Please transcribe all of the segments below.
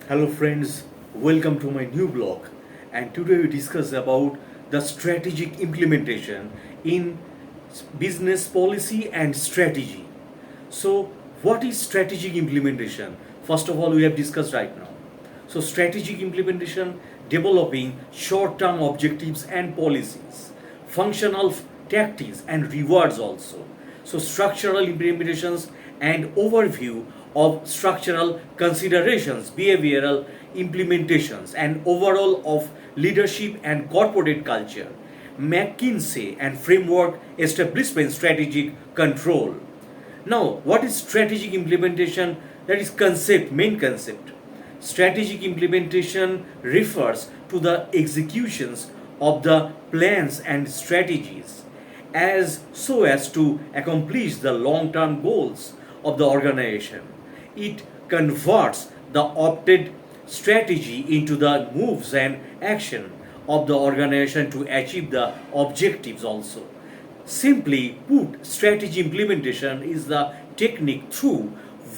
Hello friends, welcome to my new blog, and today we discuss about the strategic implementation in business policy and strategy. So what is strategic implementation? First of all, we have discussed right now. So strategic implementation, developing short-term objectives and policies, functional tactics and rewards also. So structural implementations and overview of structural considerations, behavioral implementations, and overall of leadership and corporate culture. McKinsey and framework establishment strategic control. Now, what is strategic implementation? That is concept, main concept. Strategic implementation refers to the executions of the plans and strategies as so as to accomplish the long-term goals of the organization. It converts the opted strategy into the moves and action of the organization to achieve the objectives also. Simply put, strategy implementation is the technique through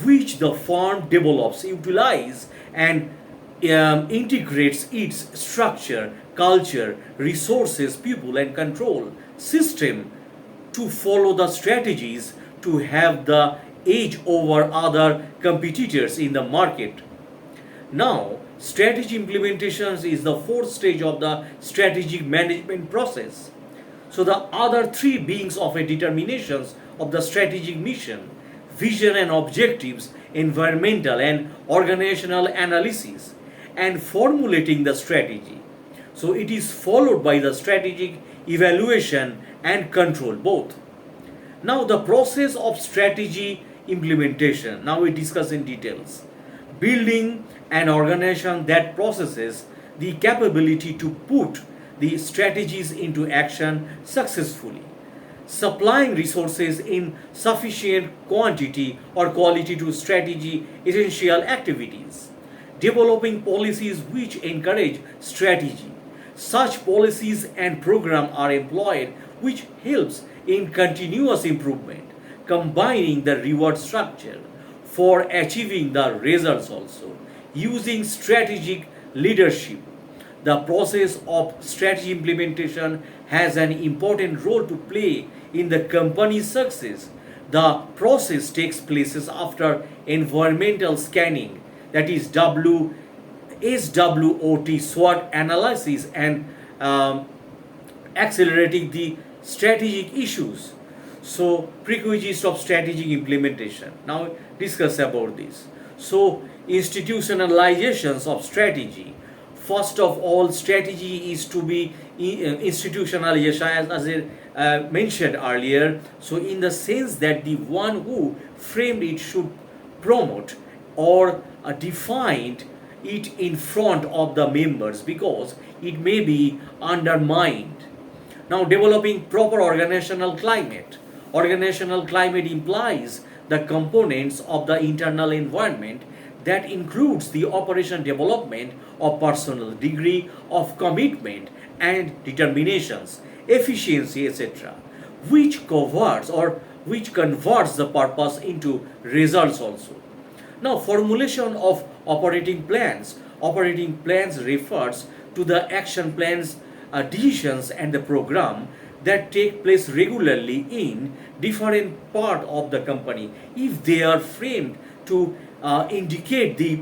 which the firm develops, utilizes, and integrates its structure, culture, resources, people, and control system to follow the strategies to have the edge over other competitors in the market. Now, strategy implementations is the fourth stage of the strategic management process. So the other three beings of a determinations of the strategic mission, vision and objectives, environmental and organizational analysis, and formulating the strategy. So it is followed by the strategic evaluation and control both. Now the process of strategy implementation. Now we discuss in details. Building an organization that possesses the capability to put the strategies into action successfully. Supplying resources in sufficient quantity or quality to strategy essential activities. Developing policies which encourage strategy. Such policies and program are employed which helps in continuous improvement, combining the reward structure for achieving the results also, using strategic leadership. The process of strategy implementation has an important role to play in the company's success. The process takes place after environmental scanning, that is SWOT, SWOT analysis, and accelerating the strategic issues. So prerequisites of strategic implementation. Now discuss about this. So institutionalizations of strategy. First of all, strategy is to be institutionalization as I mentioned earlier. So in the sense that the one who framed it should promote or defined it in front of the members because it may be undermined. Now, developing proper organizational climate. Organizational climate implies the components of the internal environment that includes the operation development of personal degree of commitment and determinations, efficiency, etc., which covers or which converts the purpose into results also. Now, formulation of operating plans. Operating plans refers to the action plans, decisions, and the program that take place regularly in different part of the company. If they are framed to indicate the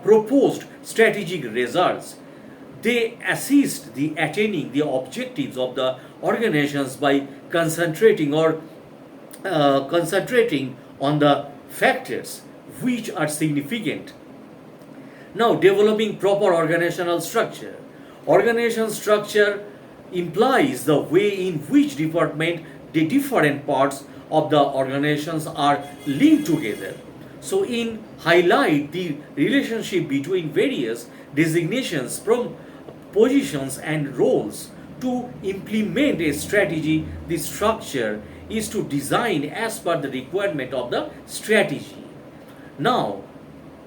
proposed strategic results, they assist the attaining the objectives of the organizations by concentrating on the factors which are significant. Now, developing proper organizational structure. Organizational structure implies the way in which the different parts of the organizations are linked together. So, in highlight the relationship between various designations from positions and roles to implement a strategy. The structure is to design as per the requirement of the strategy. Now,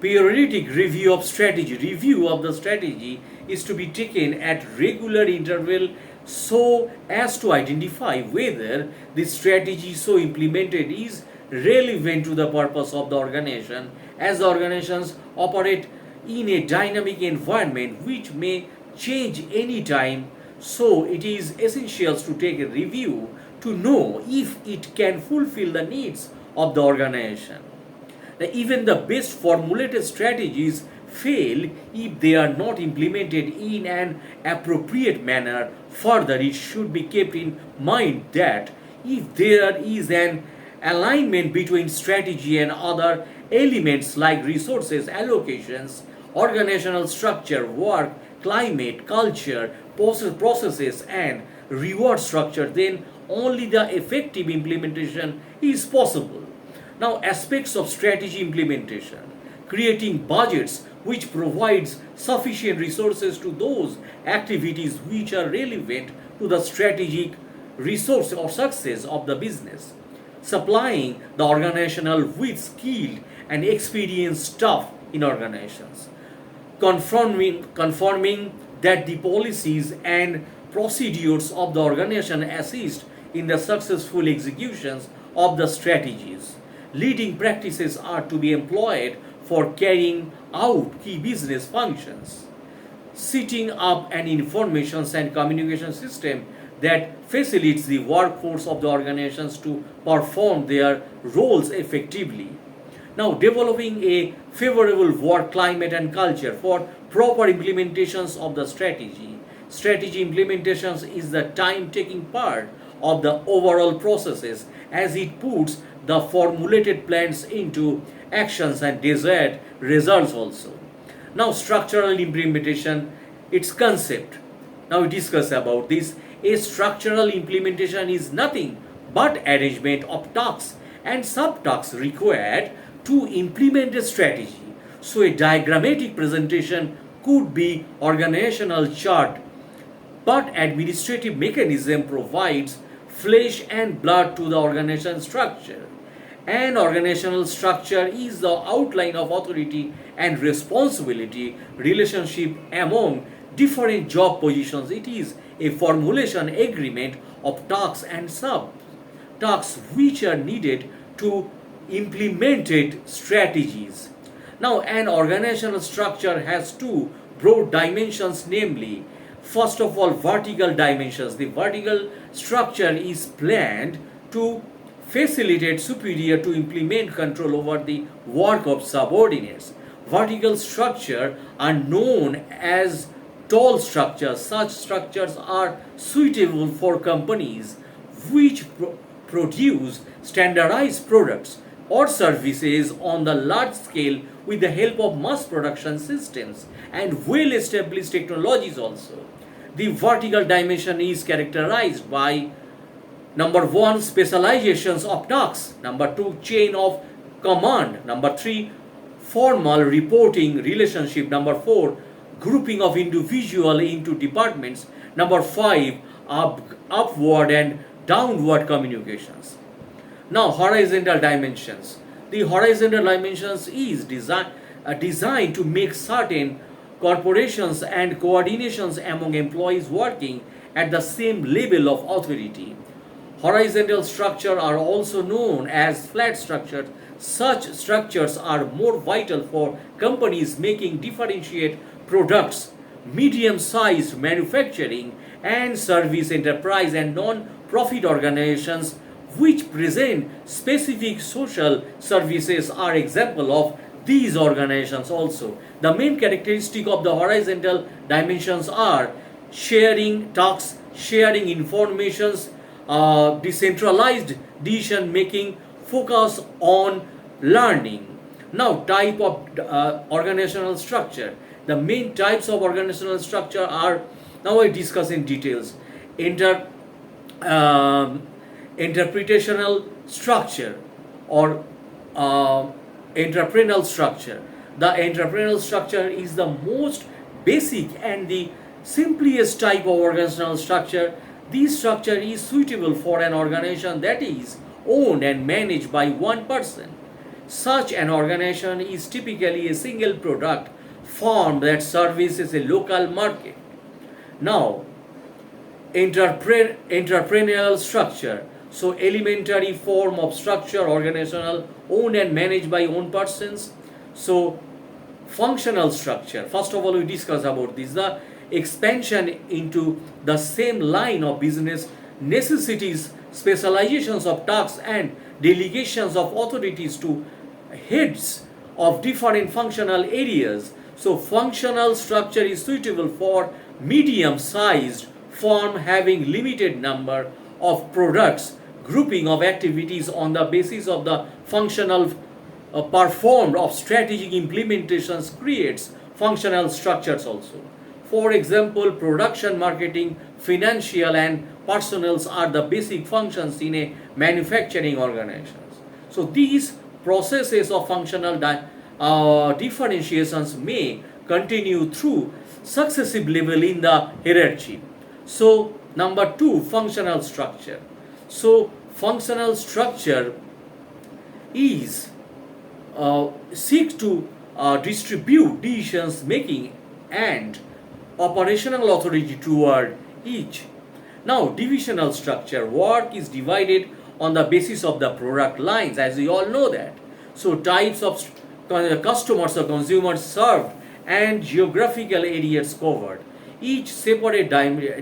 periodic review of strategy. Review of the strategy is to be taken at regular interval so as to identify whether the strategy so implemented is relevant to the purpose of the organization as the organizations operate in a dynamic environment which may change any time. So it is essential to take a review to know if it can fulfill the needs of the organization. Even the best formulated strategies fail if they are not implemented in an appropriate manner. Further, it should be kept in mind that if there is an alignment between strategy and other elements like resources allocations, organizational structure, work, climate, culture, processes, and reward structure, then only the effective implementation is possible. Now, aspects of strategy implementation: creating budgets which provides sufficient resources to those activities which are relevant to the strategic resource or success of the business, supplying the organizational with skilled and experienced staff in organizations, confirming that the policies and procedures of the organization assist in the successful executions of the strategies. Leading practices are to be employed for carrying out key business functions. Setting up an information and communication system that facilitates the workforce of the organizations to perform their roles effectively. Now, developing a favorable work climate and culture for proper implementations of the strategy. Strategy implementations is the time taking part of the overall processes as it puts the formulated plans into actions and desired results also. Now, structural implementation, its concept. Now we discuss about this. A structural implementation is nothing but arrangement of tasks and subtasks required to implement a strategy. So a diagrammatic presentation could be organizational chart, but administrative mechanism provides flesh and blood to the organization structure. An organizational structure is the outline of authority and responsibility relationship among different job positions. It is a formulation agreement of tasks and sub tasks which are needed to implemented strategies. Now, an organizational structure has two broad dimensions, namely, first of all, vertical dimensions. The vertical structure is planned to facilitate superior to implement control over the work of subordinates. Vertical structure are known as tall structures. Such structures are suitable for companies which produce standardized products or services on the large scale with the help of mass production systems and well established technologies also. The vertical dimension is characterized by number 1, specializations of tasks, number 2, chain of command, number 3, formal reporting relationship, number 4, grouping of individual into departments, number 5, upward and downward communications. Now, horizontal dimensions. The horizontal dimensions is designed to make certain corporations and coordinations among employees working at the same level of authority. Horizontal structure are also known as flat structures. Such structures are more vital for companies making differentiate products, medium-sized manufacturing and service enterprise and non-profit organizations which present specific social services are example of these organizations also. The main characteristic of the horizontal dimensions are sharing tasks, sharing informations, decentralized decision making, focus on learning. Now, type of organizational structure. The main types of organizational structure are, now I discuss in details. Interpretational structure or entrepreneurial structure. The entrepreneurial structure is the most basic and the simplest type of organizational structure. This structure is suitable for an organization that is owned and managed by one person. Such an organization is typically a single product firm that services a local market. Now, entrepreneurial structure. So, elementary form of structure, organizational, owned and managed by own persons. So, functional structure. First of all, we discuss about this. The expansion into the same line of business necessities specializations of tasks and delegations of authorities to heads of different functional areas. So functional structure is suitable for medium-sized firm having limited number of products, grouping of activities on the basis of the functional performed of strategic implementations creates functional structures also. For example, production, marketing, financial and personnels are the basic functions in a manufacturing organization. So these processes of functional differentiations may continue through successive level in the hierarchy. So number two, functional structure. So functional structure is seek to distribute decisions making and operational authority toward each. Now, divisional structure, work is divided on the basis of the product lines, as we all know that. So types of customers or consumers served and geographical areas covered. Each separate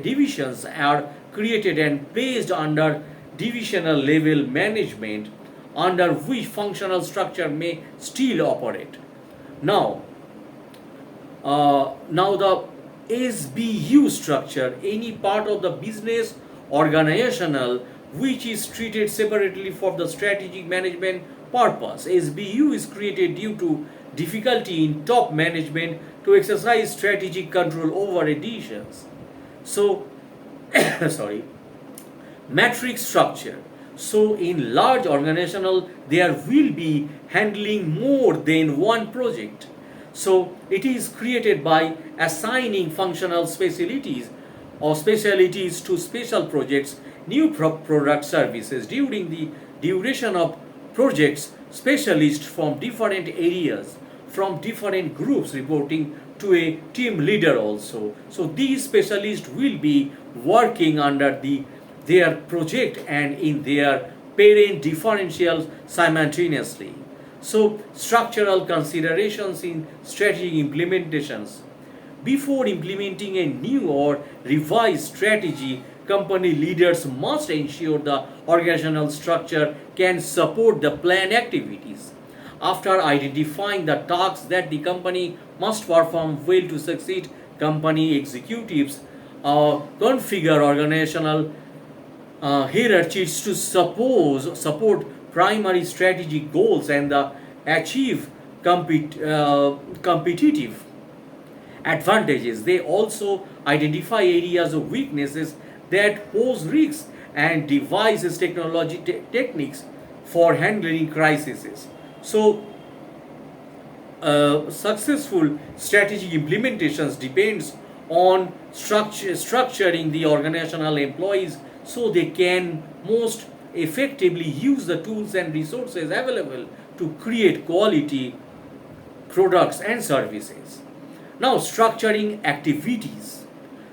divisions are created and placed under divisional level management, under which functional structure may still operate. Now, now the SBU structure, any part of the business organizational which is treated separately for the strategic management purpose. SBU is created due to difficulty in top management to exercise strategic control over decisions. So, sorry, matrix structure. So in large organizational there will be handling more than one project. So it is created by assigning functional specialties or specialities to special projects, new product services. During the duration of projects, specialists from different areas, from different groups reporting to a team leader also. So these specialists will be working under their project and in their parent differentials simultaneously. So structural considerations in strategic implementations. Before implementing a new or revised strategy, company leaders must ensure the organizational structure can support the planned activities. After identifying the tasks that the company must perform well to succeed, company executives configure organizational hierarchies to support primary strategic goals and achieve competitive advantages. They also identify areas of weaknesses that pose risks and devises techniques for handling crises. So, successful strategic implementations depends on structuring the organizational employees so they can most effectively use the tools and resources available to create quality products and services. Now, structuring activities.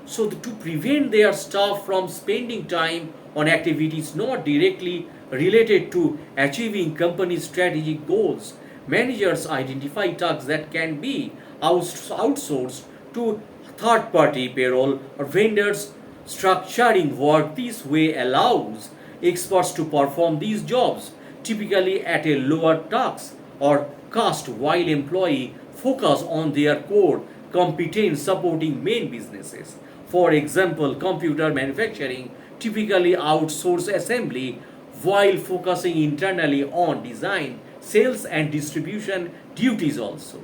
So, to prevent their staff from spending time on activities not directly related to achieving company strategic goals, managers identify tasks that can be outsourced to third party payroll or vendors. Structuring work this way allows experts to perform these jobs typically at a lower tax or cost while employees focus on their core competence supporting main businesses. For example, computer manufacturing typically outsource assembly while focusing internally on design, sales and distribution duties also.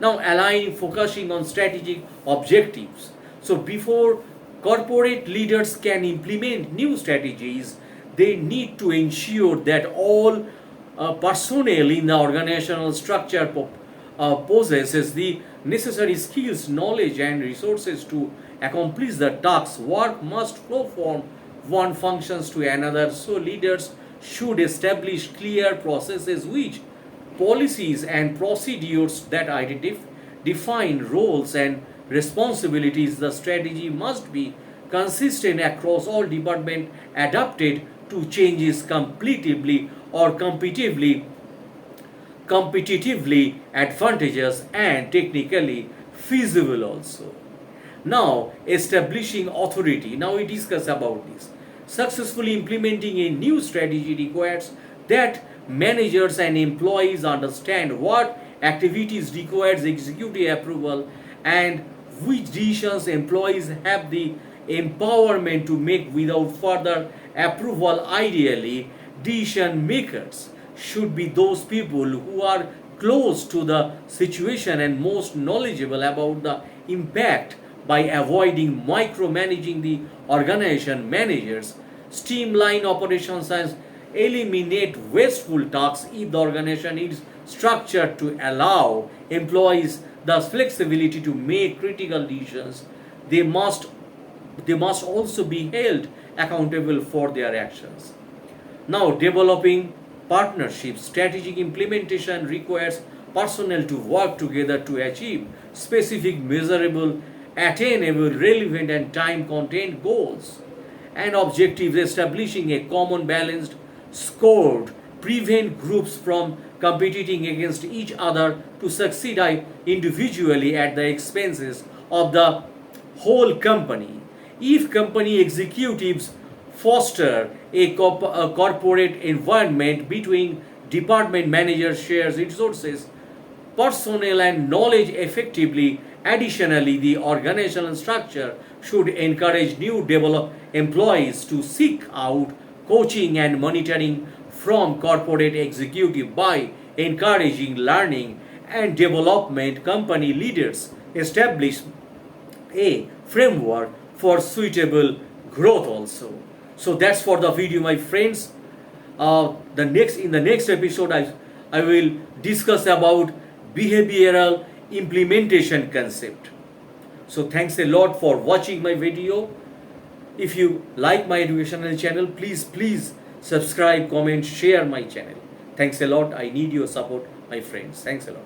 Now aligning focusing on strategic objectives. So before corporate leaders can implement new strategies, they need to ensure that all personnel in the organizational structure possesses the necessary skills, knowledge and resources to accomplish the tasks. Work must flow from one functions to another, so leaders should establish clear processes which policies and procedures that define roles and responsibilities. The strategy must be consistent across all departments, adapted to changes competitively competitively advantageous and technically feasible also. Now, establishing authority. Now we discuss about this. Successfully implementing a new strategy requires that managers and employees understand what activities requires executive approval and which decisions employees have the empowerment to make without further approval. Ideally, decision makers should be those people who are close to the situation and most knowledgeable about the impact. By avoiding micromanaging the organization, managers streamline operations and eliminate wasteful tasks. If the organization is structured to allow employees the flexibility to make critical decisions, they must also be held accountable for their actions. Now, developing partnerships. Strategic implementation requires personnel to work together to achieve specific, measurable, attainable, relevant, and time contained goals and objectives. Establishing a common balanced scored prevent groups from competing against each other to succeed individually at the expenses of the whole company. If company executives foster a corporate environment between department managers shares resources, personnel and knowledge effectively. Additionally, the organizational structure should encourage new develop employees to seek out coaching and monitoring from corporate executive. By encouraging learning and development, company leaders establish a framework for suitable growth also. So that's for the video, my friends. In the next episode, I will discuss about behavioral implementation concept. So thanks a lot for watching my video. If you like my educational channel, please subscribe, comment, share my channel. Thanks a lot. I need your support, my friends. Thanks a lot.